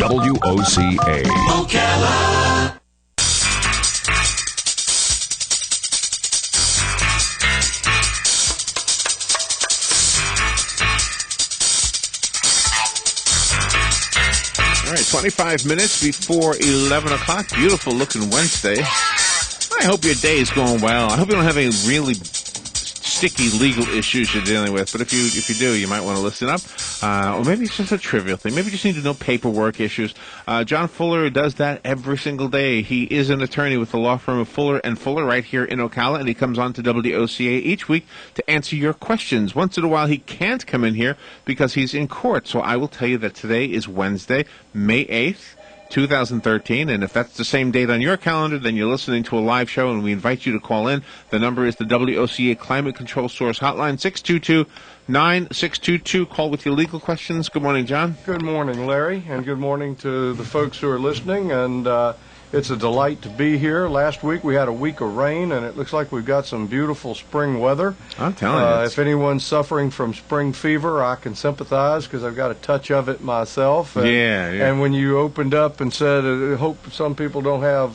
WOCA. Ocala. All right, 25 minutes before 11 o'clock. Beautiful looking Wednesday. I hope your day is going well. I hope you don't have any really sticky legal issues you're dealing with, but if you do, you might want to listen up. Or maybe it's just a trivial thing. Maybe you just need to know paperwork issues. John Fuller does that every single day. He is an attorney with the law firm of Fuller and Fuller right here in Ocala, and he comes on to WOCA each week to answer your questions. Once in a while, he can't come in here because he's in court. So I will tell you that today is Wednesday, May 8th. 2013, and if that's the same date on your calendar, then you're listening to a live show, and we invite you to call in. The number is the WOCA Climate Control Source Hotline, 622-9622. Call with your legal questions. Good morning, John. Good morning, Larry, and good morning to the folks who are listening, and it's a delight to be here. Last week we had a week of rain, and it looks like we've got some beautiful spring weather. I'm telling you. If anyone's suffering from spring fever, I can sympathize because I've got a touch of it myself. And, Yeah. And when you opened up and said, I hope some people don't have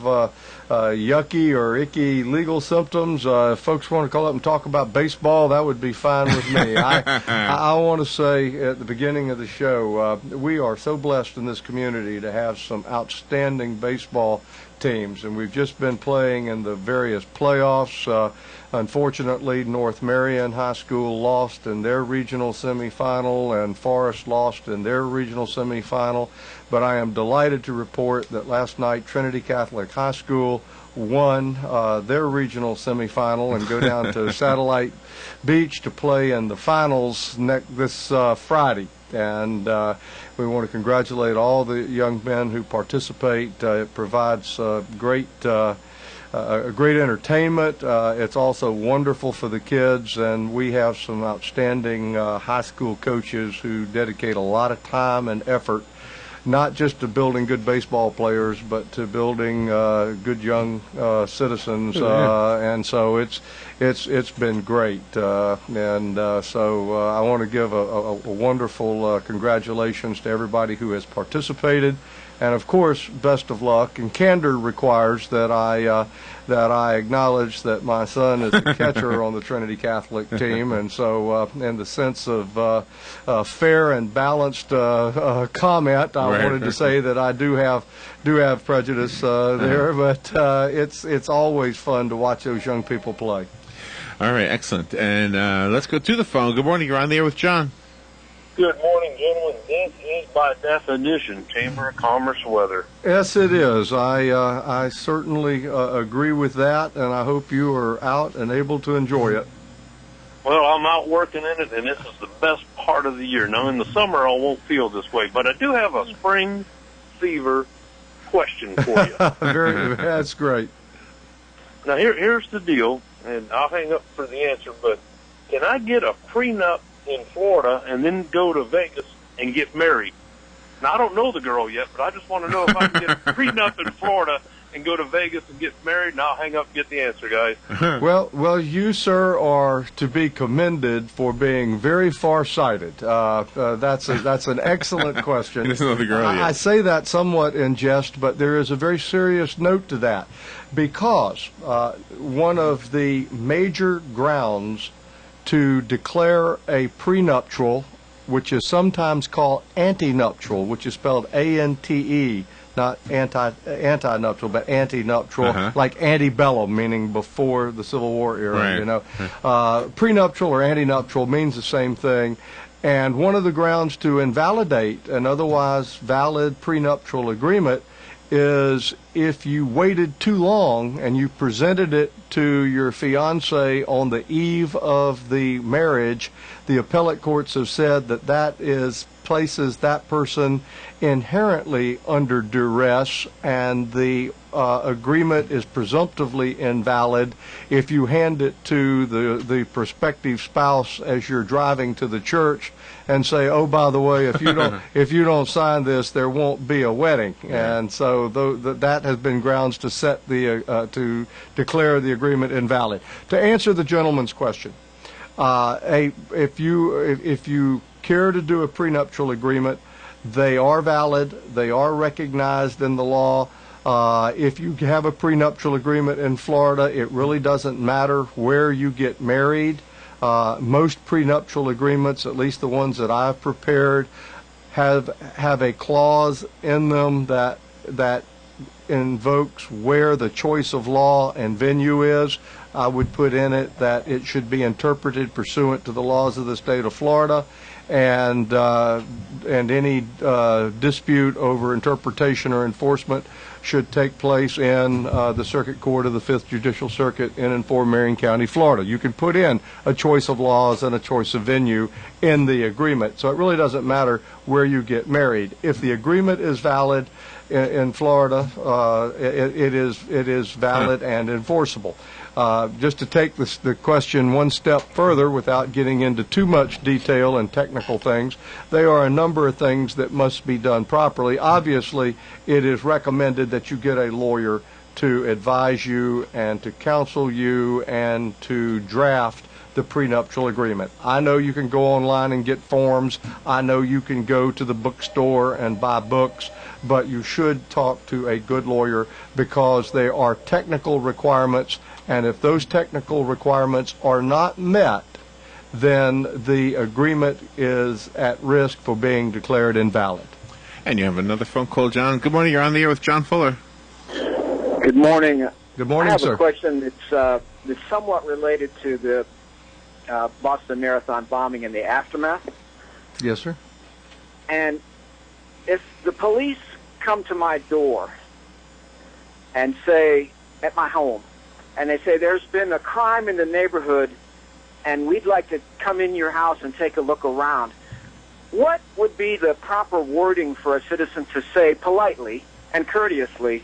yucky or icky legal symptoms, if folks want to call up and talk about baseball, that would be fine with me. I want to say at the beginning of the show, we are so blessed in this community to have some outstanding baseball teams, and we've just been playing in the various playoffs. Unfortunately, North Marion High School lost in their regional semifinal, and Forest lost in their regional semifinal. But I am delighted to report that last night Trinity Catholic High School won their regional semifinal and go down to Satellite Beach to play in the finals this Friday. And we want to congratulate all the young men who participate. It provides great entertainment. It's also wonderful for the kids, and we have some outstanding high school coaches who dedicate a lot of time and effort, not just to building good baseball players, but to building good young citizens. And so it's been great. So I want to give a wonderful congratulations to everybody who has participated. And of course, best of luck. And candor requires that I acknowledge that my son is a catcher on the Trinity Catholic team, and so in the sense of fair and balanced comment, I wanted to say that I do have prejudice there, but it's always fun to watch those young people play. All right, excellent. And let's go to the phone. Good morning. You're on the air with John. Good morning, gentlemen. This is by definition Chamber of Commerce weather. Yes, it is. I certainly agree with that, and I hope you are out and able to enjoy it. Well, I'm out working in it, and this is the best part of the year. Now, in the summer, I won't feel this way, but I do have a spring fever question for you. That's great. Now, here's the deal, and I'll hang up for the answer, but can I get a prenup in Florida and then go to Vegas and get married? Now, I don't know the girl yet, but I just want to know if I can get a prenup in Florida and go to Vegas and get married, and I'll hang up and get the answer, guys. Well, you, sir, are to be commended for being very far-sighted. That's an excellent question. He doesn't know the girl yet. I say that somewhat in jest, but there is a very serious note to that, because one of the major grounds to declare a prenuptial, which is sometimes called antenuptial, which is spelled A-N-T-E, not anti-nuptial, but antenuptial, like antebellum, meaning before the Civil War era. Right. You know, prenuptial or antenuptial means the same thing. And one of the grounds to invalidate an otherwise valid prenuptial agreement is if you waited too long and you presented it to your fiancé on the eve of the marriage. The appellate courts have said that places that person inherently under duress, and the agreement is presumptively invalid if you hand it to the prospective spouse as you're driving to the church and say, oh, by the way, if you don't sign this, there won't be a wedding. And so that has been grounds to set to declare the agreement invalid. To answer the gentleman's question, if you care to do a prenuptial agreement, They are valid. They are recognized in the law. If you have a prenuptial agreement in Florida, it really doesn't matter where you get married. Most prenuptial agreements, at least the ones that I've prepared, have a clause in them that invokes where the choice of law and venue is. I would put in it that it should be interpreted pursuant to the laws of the state of Florida, and any dispute over interpretation or enforcement should take place in the Circuit Court of the 5th Judicial Circuit in and for Marion County, Florida. You can put in a choice of laws and a choice of venue in the agreement. So it really doesn't matter where you get married. If the agreement is valid in Florida, it is valid and enforceable. Just to take the question one step further without getting into too much detail and technical things, there are a number of things that must be done properly. Obviously, it is recommended that you get a lawyer to advise you and to counsel you and to draft the prenuptial agreement. I know you can go online and get forms. I know you can go to the bookstore and buy books, but you should talk to a good lawyer because there are technical requirements, and if those technical requirements are not met, then the agreement is at risk for being declared invalid. And you have another phone call, John. Good morning. You're on the air with John Fuller. Good morning. Good morning, I have sir. a question that's somewhat related to the Boston Marathon bombing and the aftermath. Yes, sir. And if the police come to my door and say, at my home, and they say there's been a crime in the neighborhood and we'd like to come in your house and take a look around, what would be the proper wording for a citizen to say politely and courteously,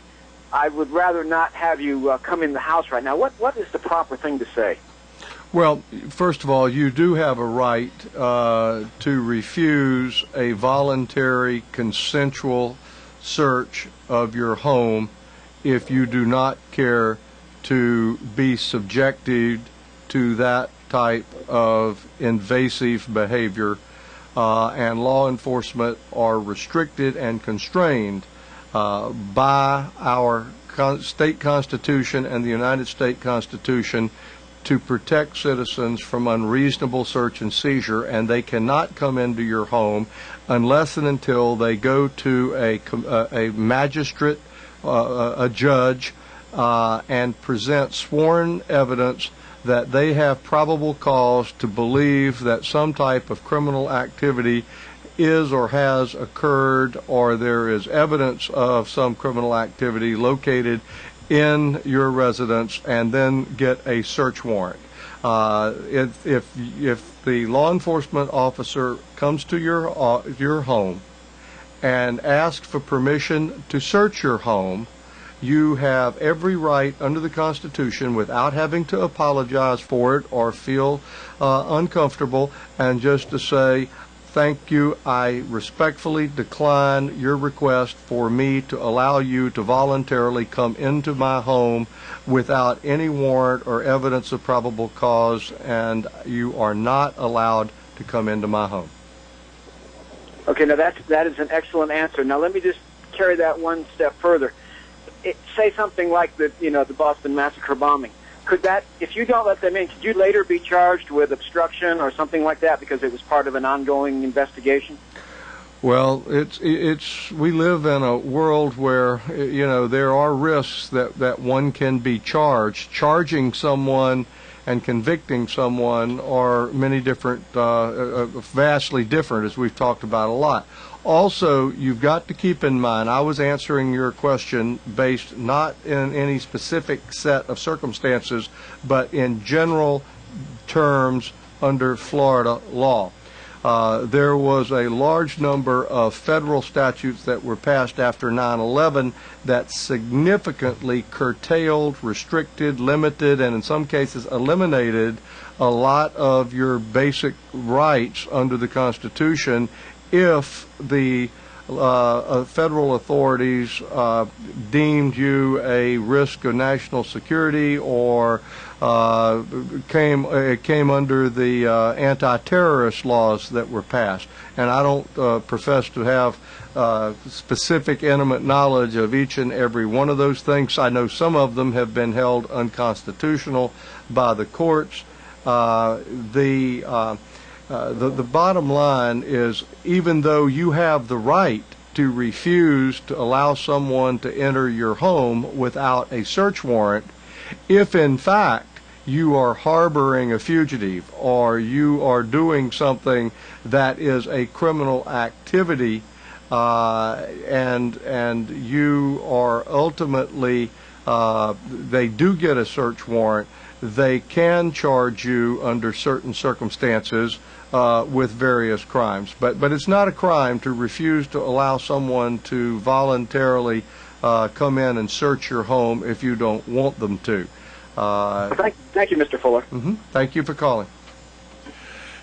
I would rather not have you come in the house right now? What is the proper thing to say? Well, first of all, you do have a right to refuse a voluntary, consensual search of your home if you do not care to be subjected to that type of invasive behavior, and law enforcement are restricted and constrained by our state constitution and the United States Constitution to protect citizens from unreasonable search and seizure, and they cannot come into your home unless and until they go to a magistrate, a judge, and present sworn evidence that they have probable cause to believe that some type of criminal activity is or has occurred, or there is evidence of some criminal activity located in your residence, and then get a search warrant. If the law enforcement officer comes to your home and asks for permission to search your home, you have every right under the Constitution, without having to apologize for it or feel uncomfortable, and just to say, thank you, I respectfully decline your request for me to allow you to voluntarily come into my home without any warrant or evidence of probable cause, and you are not allowed to come into my home. Okay, now that is an excellent answer. Now let me just carry that one step further. Say something like the Boston Massacre bombing. Could that, if you don't let them in, could you later be charged with obstruction or something like that because it was part of an ongoing investigation? Well, we live in a world where, there are risks that one can be charged. Charging someone and convicting someone are many different, vastly different, as we've talked about a lot. Also, you've got to keep in mind, I was answering your question based not in any specific set of circumstances, but in general terms under Florida law. There was a large number of federal statutes that were passed after 9/11 that significantly curtailed, restricted, limited, and in some cases eliminated a lot of your basic rights under the Constitution if the federal authorities deemed you a risk of national security or came under the anti-terrorist laws that were passed. And I don't profess to have specific intimate knowledge of each and every one of those things. I know some of them have been held unconstitutional by the courts. The bottom line is, even though you have the right to refuse to allow someone to enter your home without a search warrant, if in fact you are harboring a fugitive or you are doing something that is a criminal activity, and you are ultimately, they do get a search warrant, they can charge you under certain circumstances with various crimes. But it's not a crime to refuse to allow someone to voluntarily come in and search your home if you don't want them to. Thank you, Mr. Fuller. Mm-hmm. Thank you for calling.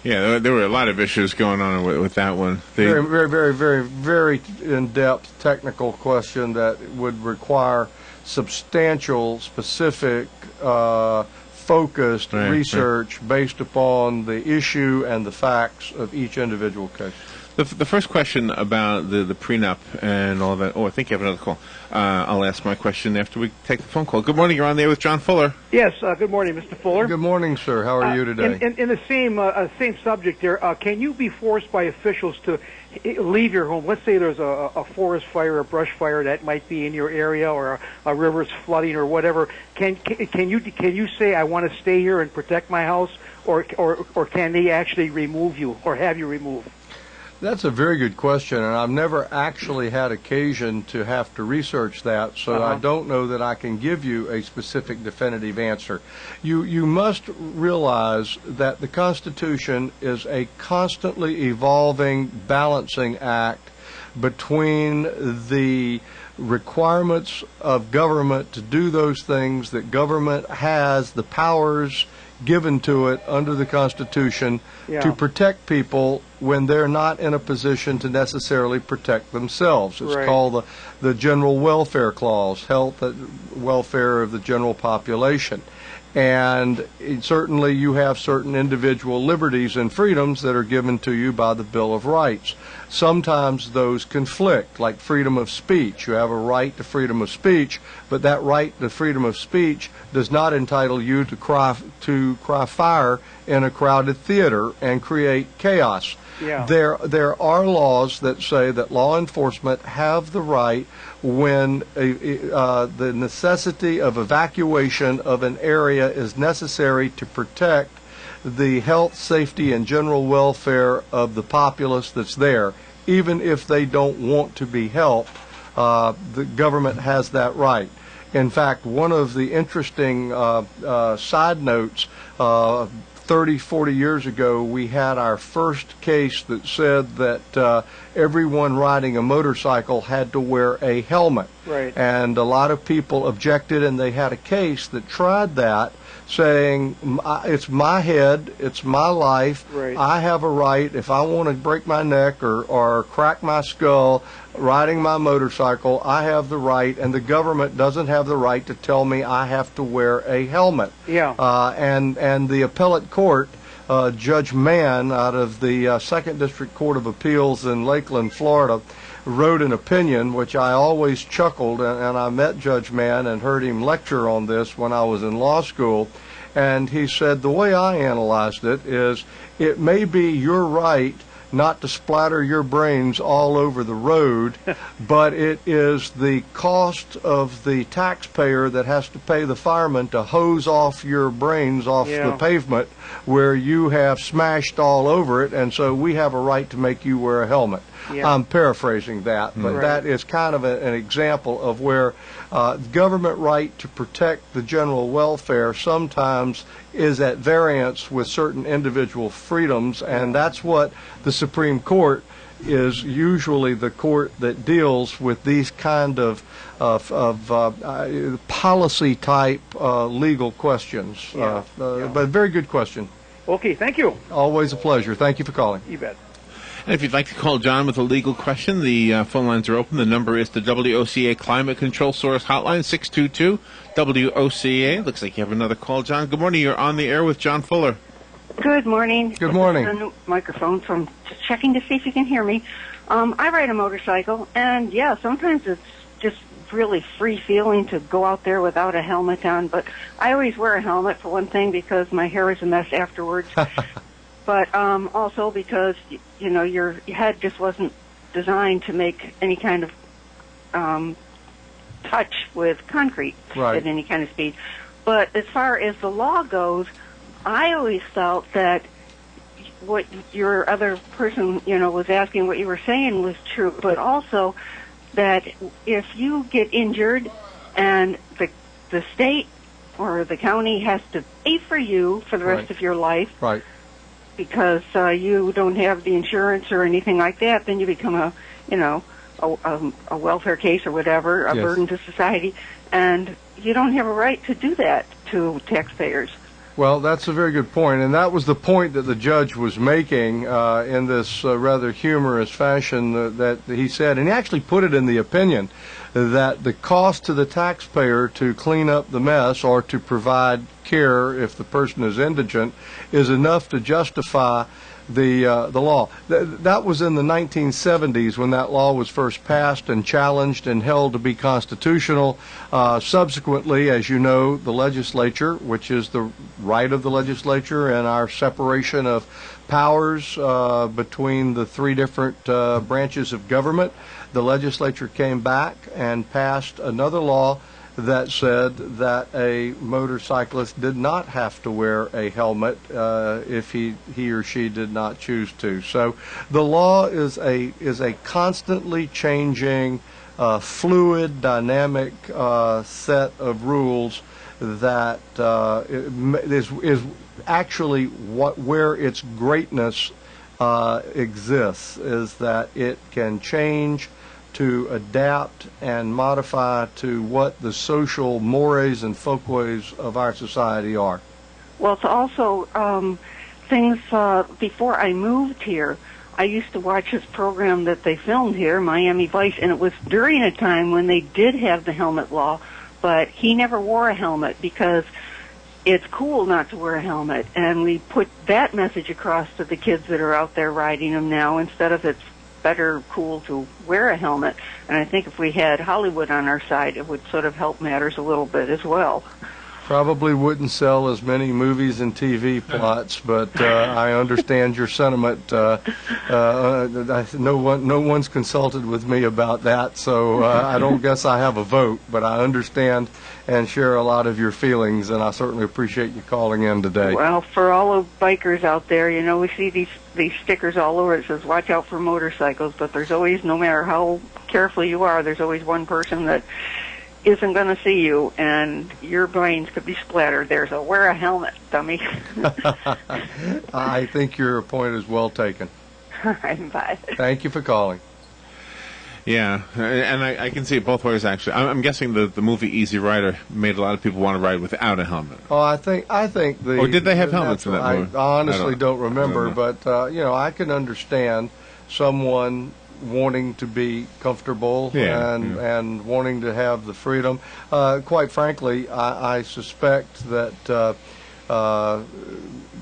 Yeah, there were a lot of issues going on with that one. Very in-depth technical question that would require substantial, specific, focused research based upon the issue and the facts of each individual case. The first question about the prenup and all that. Oh, I think you have another call. I'll ask my question after we take the phone call. Good morning. You're on there with John Fuller. Yes. Good morning, Mr. Fuller. Good morning, sir. How are you today? In the same subject there, can you be forced by officials to leave your home? Let's say there's a forest fire, a brush fire that might be in your area, or a river's flooding or whatever. Can you say, I want to stay here and protect my house, or can they actually remove you or have you removed? That's a very good question, and I've never actually had occasion to have to research that, so I don't know that I can give you a specific definitive answer. You must realize that the Constitution is a constantly evolving balancing act between the requirements of government to do those things that government has the powers given to it under the Constitution to protect people when they're not in a position to necessarily protect themselves. It's called the General Welfare Clause, health and welfare of the general population. And certainly you have certain individual liberties and freedoms that are given to you by the Bill of Rights. Sometimes those conflict, like freedom of speech. You have a right to freedom of speech, but that right to freedom of speech does not entitle you to cry fire in a crowded theater and create chaos. There are laws that say that law enforcement have the right, when the necessity of evacuation of an area is necessary to protect the health, safety, and general welfare of the populace that's there, even if they don't want to be helped. The government has that right. In fact, one of the interesting side notes, 30, 40 years ago, we had our first case that said that everyone riding a motorcycle had to wear a helmet. And a lot of people objected, and they had a case that tried that, saying, it's my head, it's my life, I have a right, if I want to break my neck or crack my skull riding my motorcycle, I have the right, and the government doesn't have the right to tell me I have to wear a helmet. And the appellate court, Judge Mann out of the 2nd District Court of Appeals in Lakeland, Florida, wrote an opinion, which I always chuckled, and I met Judge Mann and heard him lecture on this when I was in law school, and he said, the way I analyzed it is, it may be your right not to splatter your brains all over the road, but it is the cost of the taxpayer that has to pay the fireman to hose off your brains off the pavement where you have smashed all over it, and so we have a right to make you wear a helmet. I'm paraphrasing that, but that is kind of an example of where government right to protect the general welfare sometimes is at variance with certain individual freedoms, and that's what the Supreme Court is usually the court that deals with these kind of policy type legal questions. But very good question. Okay, thank you. Always a pleasure. Thank you for calling. You bet. And if you'd like to call John with a legal question, the phone lines are open. The number is the WOCA Climate Control Source Hotline, 622-WOCA. Looks like you have another call, John. Good morning. You're on the air with John Fuller. Good morning. Good morning. On the microphone, so I'm just checking to see if you can hear me. I ride a motorcycle, and yeah, sometimes it's just really free feeling to go out there without a helmet on, but I always wear a helmet for one thing because my hair is a mess afterwards, but also because, you know, your head just wasn't designed to make any kind of touch with concrete at any kind of speed. But as far as the law goes, I always felt that what your other person, you know, was asking, what you were saying was true, but also that if you get injured and the state or the county has to pay for you for the rest of your life, because you don't have the insurance or anything like that, then you become a welfare case or whatever, a burden to society, and you don't have a right to do that to taxpayers. Well, that's a very good point, and that was the point that the judge was making in this rather humorous fashion that he said, and he actually put it in the opinion, that the cost to the taxpayer to clean up the mess or to provide care if the person is indigent is enough to justify the law. That was in the 1970s when that law was first passed and challenged and held to be constitutional. Subsequently, as you know, the legislature, which is the right of the legislature and our separation of powers between the three different branches of government, the legislature came back and passed another law that said that a motorcyclist did not have to wear a helmet if he or she did not choose to. So the law is a constantly changing, fluid, dynamic set of rules that is actually where its greatness exists, is that it can change to adapt and modify to what the social mores and folkways of our society are. Well, it's also things, before I moved here, I used to watch this program that they filmed here, Miami Vice, and it was during a time when they did have the helmet law, but he never wore a helmet because it's cool not to wear a helmet, and we put that message across to the kids that are out there riding them now, instead of it's better, cool to wear a helmet. And I think if we had Hollywood on our side, it would sort of help matters a little bit as well. Probably wouldn't sell as many movies and TV plots, but I understand your sentiment. No one's consulted with me about that, so I don't guess I have a vote, but I understand and share a lot of your feelings, and I certainly appreciate you calling in today. Well, for all the bikers out there, you know, we see these stickers all over. It says, watch out for motorcycles, but there's always, no matter how careful you are, there's always one person that isn't going to see you, and your brains could be splattered. There's a wear a helmet, dummy. I think your point is well taken. All right, bye. Thank you for calling. Yeah, and I can see it both ways, actually. I'm guessing the movie Easy Rider made a lot of people want to ride without a helmet. Oh, I think the... Or did they have helmets in that movie? I honestly don't remember, but, I can understand someone wanting to be comfortable and wanting to have the freedom. Quite frankly, I suspect that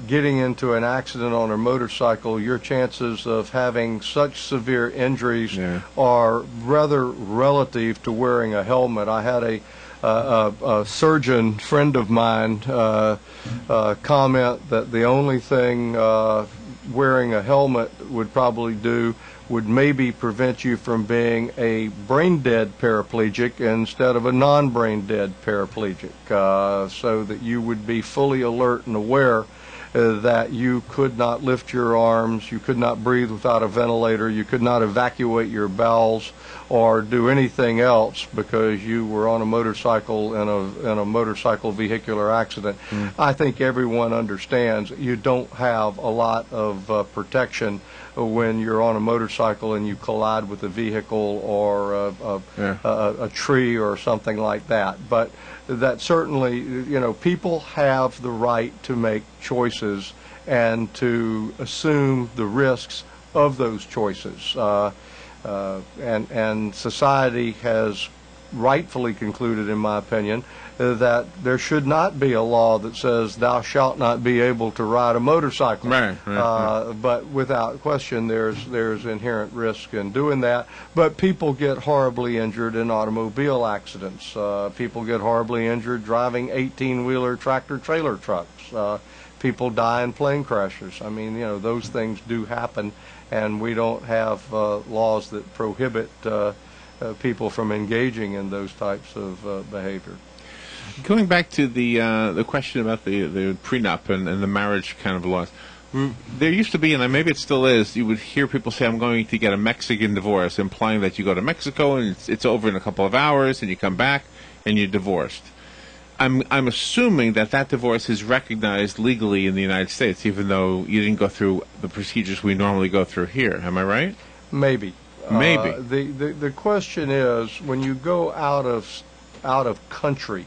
getting into an accident on a motorcycle, your chances of having such severe injuries are rather relative to wearing a helmet. I had a surgeon friend of mine comment that the only thing wearing a helmet would probably do would maybe prevent you from being a brain-dead paraplegic instead of a non-brain-dead paraplegic, so that you would be fully alert and aware that you could not lift your arms, you could not breathe without a ventilator, you could not evacuate your bowels or do anything else because you were on a motorcycle in a motorcycle vehicular accident. I think everyone understands you don't have a lot of protection when you're on a motorcycle and you collide with a vehicle or a tree or something like that. But that certainly, people have the right to make choices and to assume the risks of those choices. And society has rightfully concluded, in my opinion, that there should not be a law that says thou shalt not be able to ride a motorcycle. Right. But without question, there's inherent risk in doing that. But people get horribly injured in automobile accidents. People get horribly injured driving 18-wheeler tractor-trailer trucks. People die in plane crashes. I mean, those things do happen, and we don't have laws that prohibit people from engaging in those types of behavior. Going back to the question about the prenup and the marriage kind of laws, there used to be, and maybe it still is, you would hear people say, I'm going to get a Mexican divorce, implying that you go to Mexico and it's over in a couple of hours and you come back and you're divorced. I'm assuming that divorce is recognized legally in the United States, even though you didn't go through the procedures we normally go through here. Am I right? Maybe. Maybe. The question is, when you go out of country,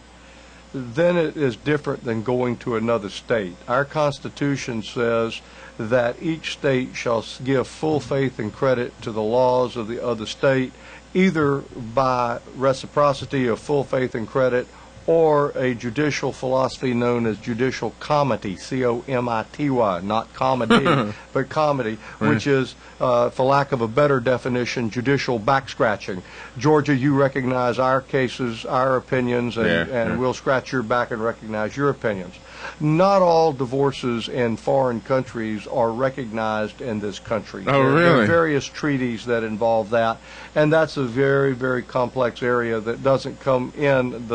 then it is different than going to another state. Our Constitution says that each state shall give full faith and credit to the laws of the other state, either by reciprocity of full faith and credit or a judicial philosophy known as judicial comity, C-O-M-I-T-Y, not comedy, but comedy, which is, for lack of a better definition, judicial back-scratching. Georgia, you recognize our cases, our opinions, and we'll scratch your back and recognize your opinions. Not all divorces in foreign countries are recognized in this country. Oh, really? There are various treaties that involve that, and that's a very, very complex area that doesn't come in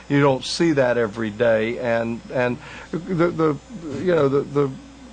you don't see that every day, and the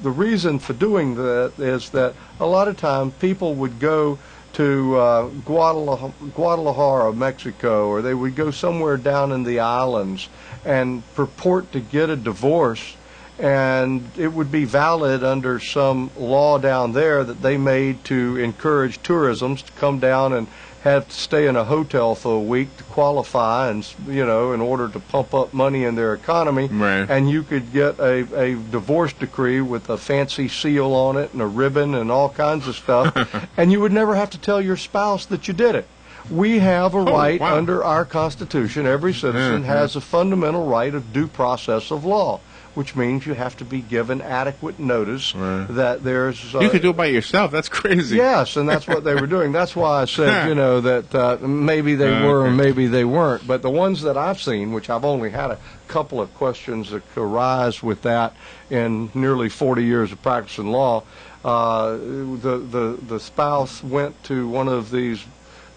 reason for doing that is that a lot of time people would go to Guadalajara, Mexico, or they would go somewhere down in the islands and purport to get a divorce, and it would be valid under some law down there that they made to encourage tourism to come down and have to stay in a hotel for a week to qualify, and in order to pump up money in their economy. Right. And you could get a divorce decree with a fancy seal on it and a ribbon and all kinds of stuff, and you would never have to tell your spouse that you did it. We have a right under our Constitution. Every citizen has a fundamental right of due process of law, which means you have to be given adequate notice that there's... you could do it by yourself. That's crazy. Yes, and that's what they were doing. That's why I said, that maybe they were or maybe they weren't. But the ones that I've seen, which I've only had a couple of questions that arise with that in nearly 40 years of practicing law, the spouse went to one of these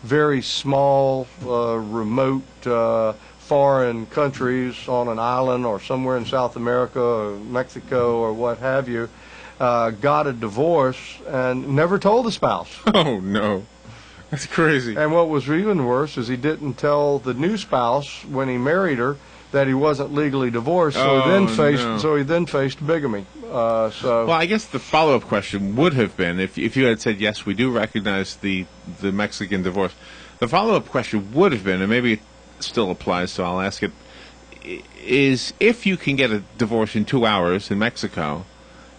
very small, remote, foreign countries on an island or somewhere in South America or Mexico or what have you, got a divorce and never told the spouse. Oh, no. That's crazy. And what was even worse is he didn't tell the new spouse when he married her that he wasn't legally divorced, so he then faced bigamy. Well, I guess the follow-up question would have been, if you had said, yes, we do recognize the Mexican divorce, the follow-up question would have been, and maybe it still applies, so I'll ask it, is if you can get a divorce in 2 hours in Mexico,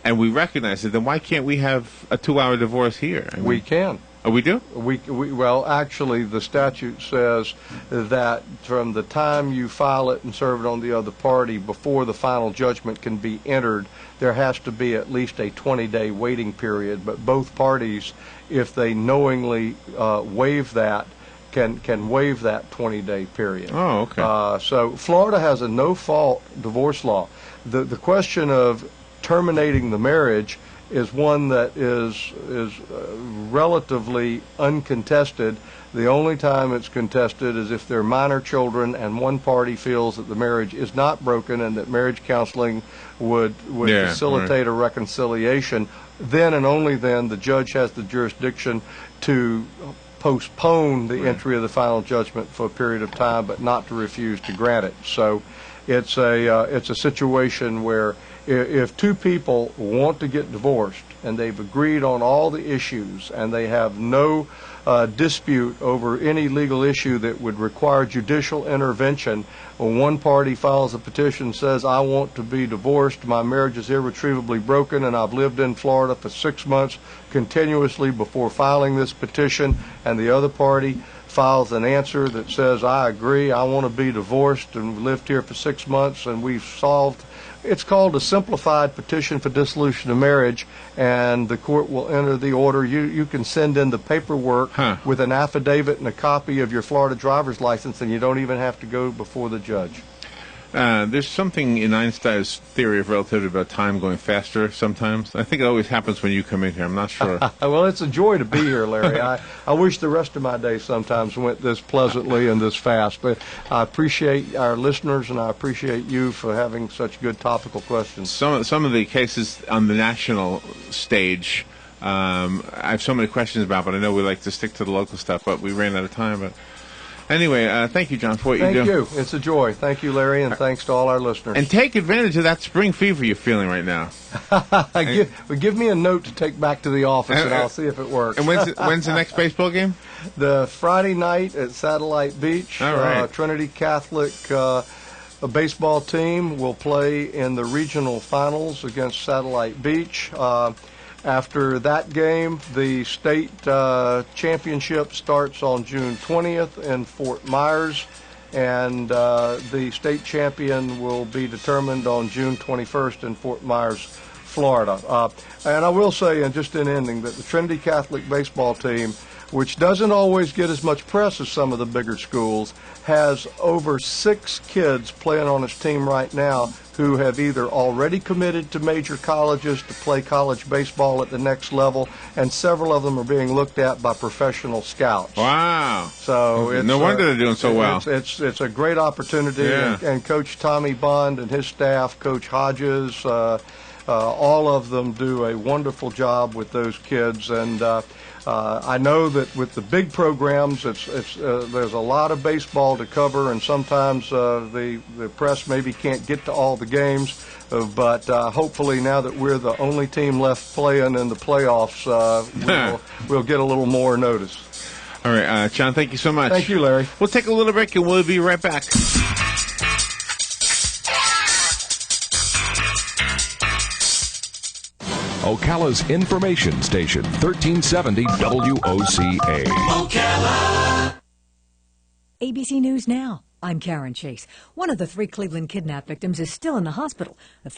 and we recognize it, then why can't we have a 2-hour divorce here? I mean, we can. Oh, we do? Well, actually, the statute says that from the time you file it and serve it on the other party before the final judgment can be entered, there has to be at least a 20-day waiting period. But both parties, if they knowingly waive that, can waive that 20-day period. Oh, okay. So Florida has a no-fault divorce law. The question of terminating the marriage is one that is relatively uncontested. The only time it's contested is if they're minor children and one party feels that the marriage is not broken and that marriage counseling would facilitate a reconciliation. Then and only then the judge has the jurisdiction to postpone the entry of the final judgment for a period of time, but not to refuse to grant it. So it's a situation where if two people want to get divorced and they've agreed on all the issues and they have no dispute over any legal issue that would require judicial intervention, when one party files a petition, says, I want to be divorced, my marriage is irretrievably broken, and I've lived in Florida for 6 months continuously before filing this petition, and the other party files an answer that says, I agree, I want to be divorced, and we lived here for 6 months, and we've solved. It's called a simplified petition for dissolution of marriage, and the court will enter the order. You can send in the paperwork with an affidavit and a copy of your Florida driver's license, and you don't even have to go before the judge. There's something in Einstein's theory of relativity about time going faster sometimes. I think it always happens when you come in here. I'm not sure. Well, it's a joy to be here, Larry. I wish the rest of my day sometimes went this pleasantly and this fast. But I appreciate our listeners, and I appreciate you for having such good topical questions. Some of the cases on the national stage, I have so many questions about, but I know we like to stick to the local stuff, but we ran out of time. But anyway, thank you, John, for what you do. Thank you. It's a joy. Thank you, Larry, and thanks to all our listeners. And take advantage of that spring fever you're feeling right now. Give me a note to take back to the office, and I'll see if it works. And when's the next baseball game? The Friday night at Satellite Beach. All right. Trinity Catholic baseball team will play in the regional finals against Satellite Beach. After that game, the state championship starts on June 20th in Fort Myers, and the state champion will be determined on June 21st in Fort Myers, Florida. And I will say, and just in ending, that the Trinity Catholic baseball team, which doesn't always get as much press as some of the bigger schools, has over 6 kids playing on its team right now who have either already committed to major colleges to play college baseball at the next level, and several of them are being looked at by professional scouts. Wow. So it's, no wonder they're doing so well. It's a great opportunity, Yeah. and Coach Tommy Bond and his staff, Coach Hodges, all of them do a wonderful job with those kids, and I know that with the big programs, there's a lot of baseball to cover, and sometimes the press maybe can't get to all the games. But hopefully, now that we're the only team left playing in the playoffs, we'll get a little more notice. All right, John, thank you so much. Thank you, Larry. We'll take a little break, and we'll be right back. Ocala's information station, 1370 WOCA. Ocala. ABC News Now. I'm Karen Chase. One of the 3 Cleveland kidnap victims is still in the hospital.